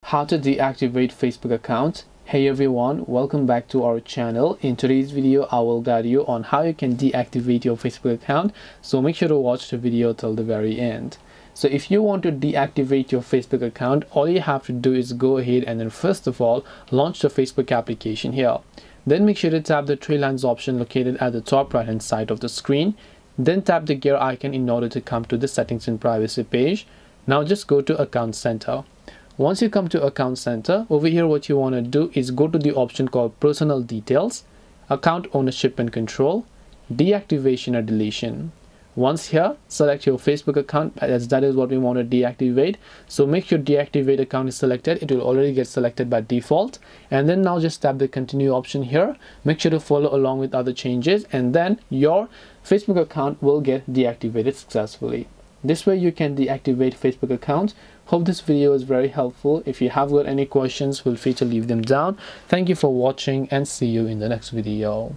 How to deactivate Facebook account. Hey everyone, welcome back to our channel. In today's video I will guide you on how you can deactivate your Facebook account, so make sure to watch the video till the very end. So if you want to deactivate your Facebook account, all you have to do is go ahead and then first of all launch the Facebook application here. Then make sure to tap the three lines option located at the top right hand side of the screen. Then tap the gear icon in order to come to the settings and privacy page. Now just go to Account Center. Once you come to Account Center, over here what you want to do is go to the option called Personal Details, Account Ownership and Control, Deactivation or Deletion. Once here, select your Facebook account, as that is what we want to deactivate. So make sure Deactivate account is selected. It will already get selected by default. And then now just tap the Continue option here. Make sure to follow along with other changes, and then your Facebook account will get deactivated successfully. This way you can deactivate Facebook accounts. Hope this video is very helpful. If you have got any questions, feel free to leave them down. Thank you for watching and see you in the next video.